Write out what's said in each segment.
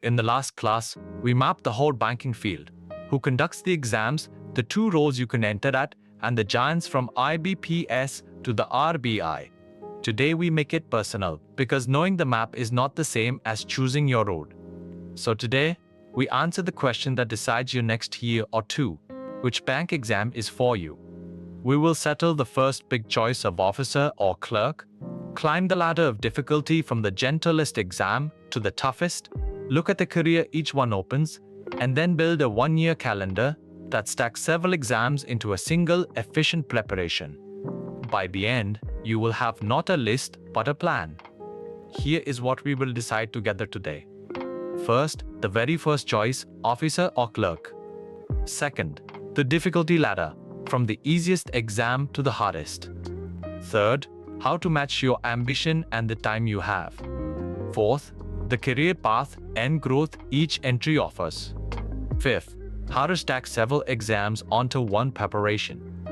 In the last class, we mapped the whole banking field, who conducts the exams, the 2 roles you can enter at, and the giants from IBPS to the RBI. Today we make it personal because knowing the map is not the same as choosing your road. So today, we answer the question that decides your next year or 2, which bank exam is for you. We will settle the first big choice of officer or clerk, climb the ladder of difficulty from the gentlest exam to the toughest, look at the career each one opens, and then build a 1-year calendar that stacks several exams into a single efficient preparation. By the end, you will have not a list but a plan. Here is what we will decide together today. First, the very first choice, officer or clerk. Second, the difficulty ladder, from the easiest exam to the hardest. Third, how to match your ambition and the time you have. Fourth, the career path and growth each entry offers. Fifth, how to stack several exams onto one preparation.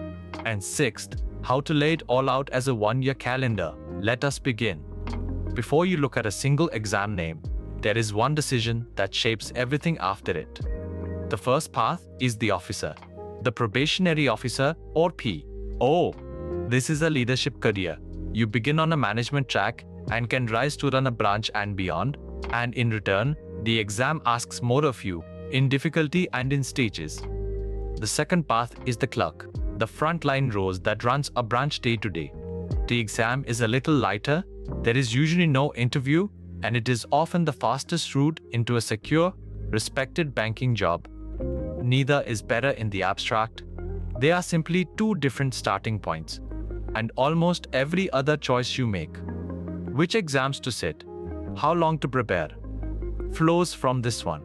And sixth, how to lay it all out as a 1-year calendar. Let us begin. Before you look at a single exam name, there is one decision that shapes everything after it. The first path is the officer, the probationary officer or PO. This is a leadership career. You begin on a management track and can rise to run a branch and beyond, and in return, the exam asks more of you, in difficulty and in stages. The second path is the clerk, the frontline roles that runs a branch day to day. The exam is a little lighter, there is usually no interview, and it is often the fastest route into a secure, respected banking job. Neither is better in the abstract. They are simply 2 different starting points, and almost every other choice you make, which exams to sit, how long to prepare, flows from this one.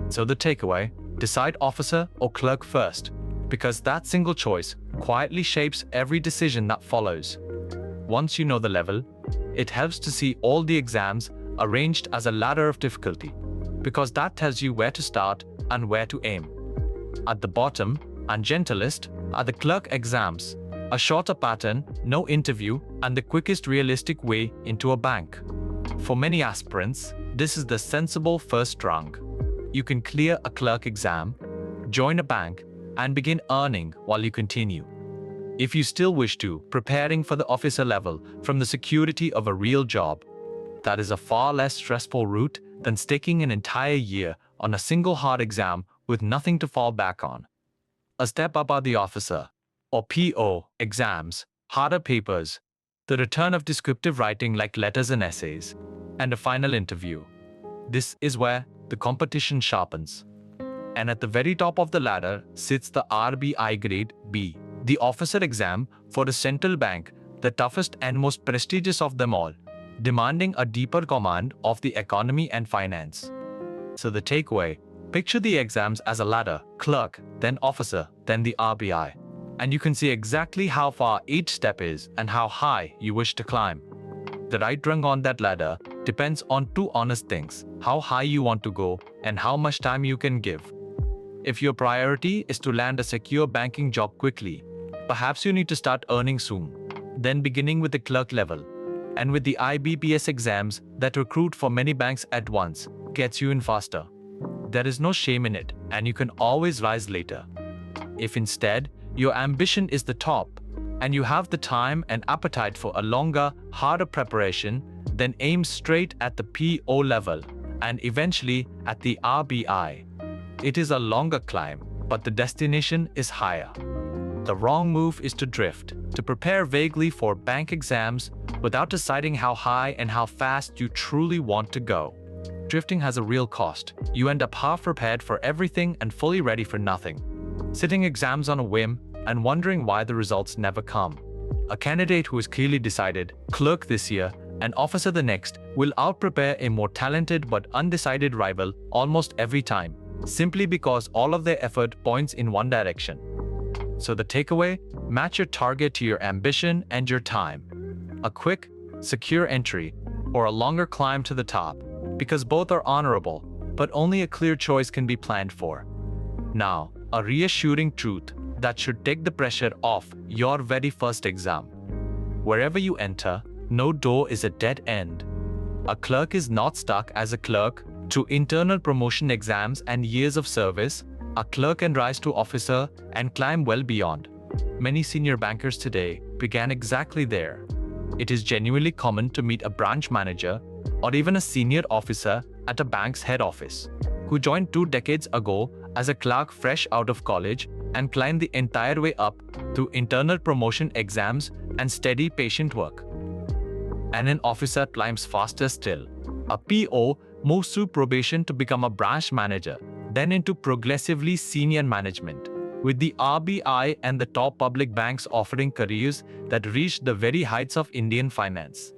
So the takeaway, decide officer or clerk first, because that single choice quietly shapes every decision that follows. Once you know the level, it helps to see all the exams arranged as a ladder of difficulty, because that tells you where to start and where to aim. At the bottom and gentlest are the clerk exams, a shorter pattern, no interview, and the quickest realistic way into a bank. For many aspirants, this is the sensible first rung. You can clear a clerk exam, join a bank, and begin earning while you continue. If you still wish to, preparing for the officer level from the security of a real job, that is a far less stressful route than sticking an entire year on a single hard exam with nothing to fall back on. A step up are the officer, or PO, exams, harder papers, the return of descriptive writing like letters and essays, and a final interview. This is where the competition sharpens. And at the very top of the ladder sits the RBI Grade B, the officer exam for a central bank, the toughest and most prestigious of them all, demanding a deeper command of the economy and finance. So the takeaway, picture the exams as a ladder, clerk, then officer, then the RBI. And you can see exactly how far each step is and how high you wish to climb. The right rung on that ladder depends on 2 honest things, how high you want to go and how much time you can give. If your priority is to land a secure banking job quickly, perhaps you need to start earning soon, then beginning with the clerk level. And with the IBPS exams that recruit for many banks at once, gets you in faster. There is no shame in it, and you can always rise later. If instead, your ambition is the top, and you have the time and appetite for a longer, harder preparation, then aim straight at the PO level, and eventually at the RBI. It is a longer climb, but the destination is higher. The wrong move is to drift, to prepare vaguely for bank exams without deciding how high and how fast you truly want to go. Drifting has a real cost. You end up half prepared for everything and fully ready for nothing, sitting exams on a whim and wondering why the results never come. A candidate who is clearly decided, clerk this year and officer the next, will out-prepare a more talented but undecided rival almost every time, simply because all of their effort points in one direction. So the takeaway, match your target to your ambition and your time. A quick, secure entry, or a longer climb to the top, because both are honorable, but only a clear choice can be planned for. Now, a reassuring truth that should take the pressure off your very first exam. Wherever you enter, no door is a dead end. A clerk is not stuck as a clerk, to internal promotion exams and years of service, a clerk can rise to officer and climb well beyond. Many senior bankers today began exactly there. It is genuinely common to meet a branch manager or even a senior officer at a bank's head office who joined 2 decades ago as a clerk fresh out of college and climbed the entire way up through internal promotion exams and steady patient work. And an officer climbs faster still. A PO moves through probation to become a branch manager, then into progressively senior management, with the RBI and the top public banks offering careers that reach the very heights of Indian finance.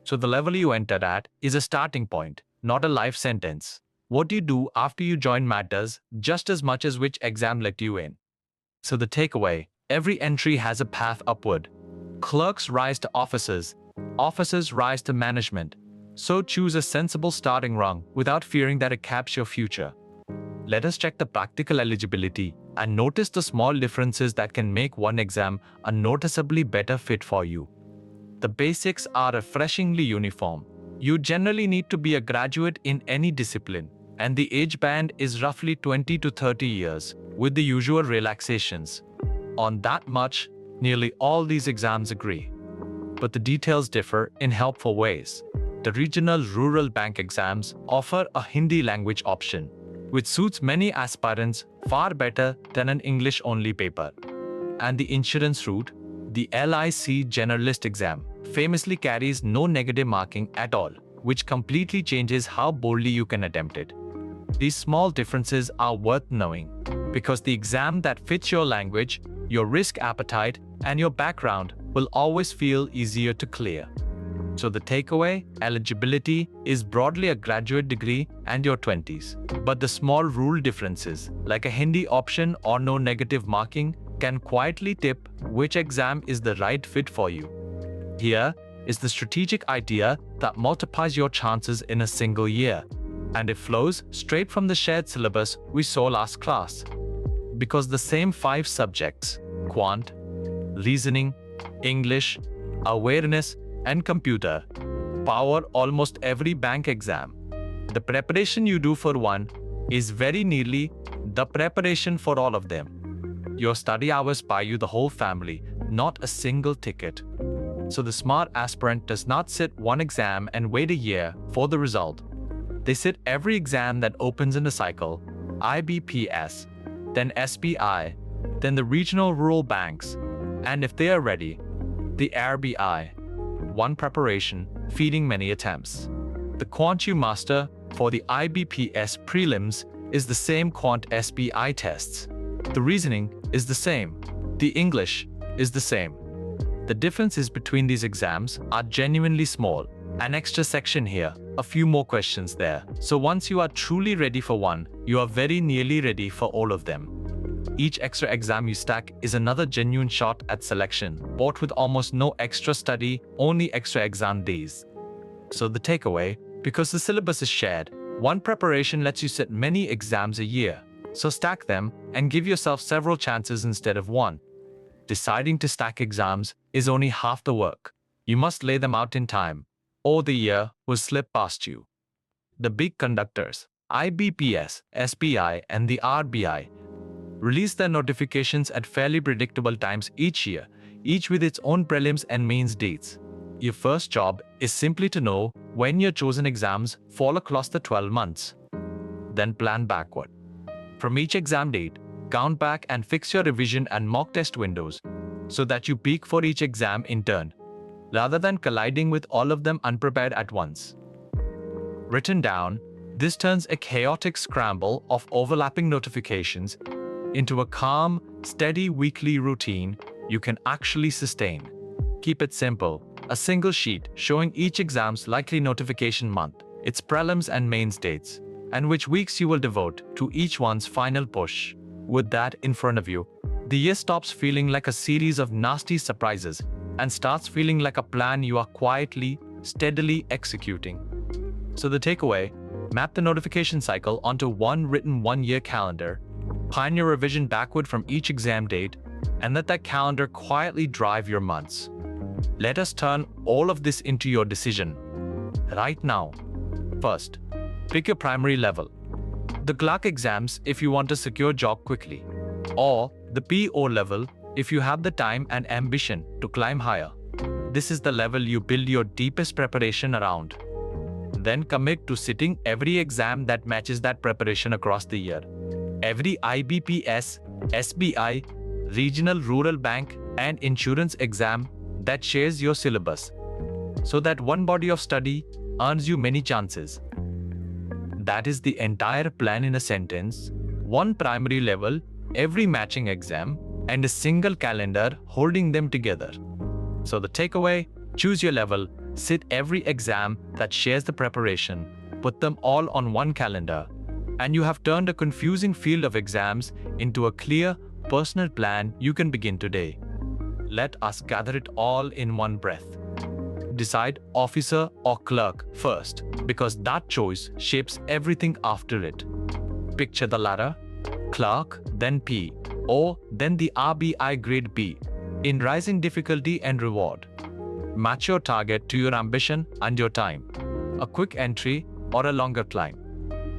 So the level you enter at is a starting point, not a life sentence. What you do after you join matters just as much as which exam let you in. So the takeaway, every entry has a path upward. Clerks rise to officers, officers rise to management. So choose a sensible starting rung without fearing that it caps your future. Let us check the practical eligibility and notice the small differences that can make one exam a noticeably better fit for you. The basics are refreshingly uniform. You generally need to be a graduate in any discipline, and the age band is roughly 20 to 30 years, with the usual relaxations. On that much, nearly all these exams agree. But the details differ in helpful ways. The regional rural bank exams offer a Hindi language option, which suits many aspirants far better than an English-only paper. And the insurance route, the LIC generalist exam, famously carries no negative marking at all, which completely changes how boldly you can attempt it. These small differences are worth knowing, because the exam that fits your language, your risk appetite, and your background will always feel easier to clear. So the takeaway, eligibility is broadly a graduate degree and your 20s. But the small rule differences, like a Hindi option or no negative marking, can quietly tip which exam is the right fit for you. Here is the strategic idea that multiplies your chances in a single year. And it flows straight from the shared syllabus we saw last class. Because the same 5 subjects, quant, reasoning, English, awareness, and computer, power almost every bank exam. The preparation you do for one is very nearly the preparation for all of them. Your study hours buy you the whole family, not a single ticket. So the smart aspirant does not sit one exam and wait a year for the result. They sit every exam that opens in a cycle, IBPS, then SBI, then the regional rural banks, and if they are ready, the RBI. One preparation, feeding many attempts. The quant you master for the IBPS prelims is the same quant SBI tests. The reasoning is the same. The English is the same. The differences between these exams are genuinely small. An extra section here, a few more questions there. So once you are truly ready for one, you are very nearly ready for all of them. Each extra exam you stack is another genuine shot at selection, bought with almost no extra study, only extra exam days. So the takeaway, because the syllabus is shared, one preparation lets you sit many exams a year. So stack them and give yourself several chances instead of one. Deciding to stack exams is only half the work. You must lay them out in time, or the year will slip past you. The big conductors, IBPS, SBI, and the RBI, release their notifications at fairly predictable times each year, each with its own prelims and mains dates. Your first job is simply to know when your chosen exams fall across the 12 months. Then plan backward. From each exam date, count back and fix your revision and mock test windows so that you peak for each exam in turn, rather than colliding with all of them unprepared at once. Written down, this turns a chaotic scramble of overlapping notifications into a calm, steady weekly routine you can actually sustain. Keep it simple, a single sheet showing each exam's likely notification month, its prelims and mains dates, and which weeks you will devote to each one's final push. With that in front of you, the year stops feeling like a series of nasty surprises and starts feeling like a plan you are quietly, steadily executing. So the takeaway, map the notification cycle onto one written one-year calendar, plan your revision backward from each exam date, and let that calendar quietly drive your months. Let us turn all of this into your decision right now. First, Pick your primary level. The clerk exams if you want a secure job quickly, or the PO level if you have the time and ambition to climb higher. This is the level you build your deepest preparation around. Then commit to sitting every exam that matches that preparation across the year. Every IBPS, SBI, regional rural bank, and insurance exam that shares your syllabus, so that one body of study earns you many chances. That is the entire plan in a sentence. One primary level, every matching exam, and a single calendar holding them together. So the takeaway, choose your level, sit every exam that shares the preparation, put them all on one calendar, and you have turned a confusing field of exams into a clear, personal plan you can begin today. Let us gather it all in one breath. Decide officer or clerk first, because that choice shapes everything after it. Picture the ladder, clerk, then P, O, then the RBI Grade B, in rising difficulty and reward. Match your target to your ambition and your time. A quick entry or a longer climb.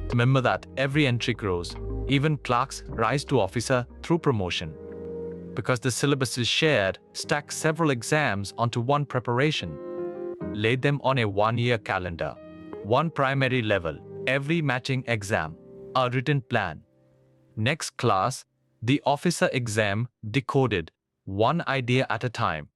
Remember that every entry grows. Even clerks rise to officer through promotion. Because the syllabus is shared, stack several exams onto one preparation. Lay them on a one-year calendar. One primary level, every matching exam, a written plan. Next class, the officer exam decoded, one idea at a time.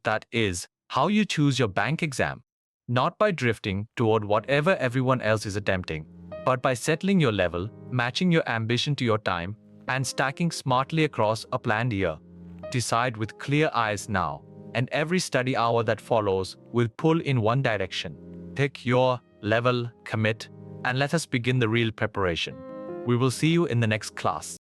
That is how you choose your bank exam. Not by drifting toward whatever everyone else is attempting, but by settling your level, matching your ambition to your time, and stacking smartly across a planned year. Decide with clear eyes now, and every study hour that follows will pull in one direction. Pick your level, commit, and let us begin the real preparation. We will see you in the next class.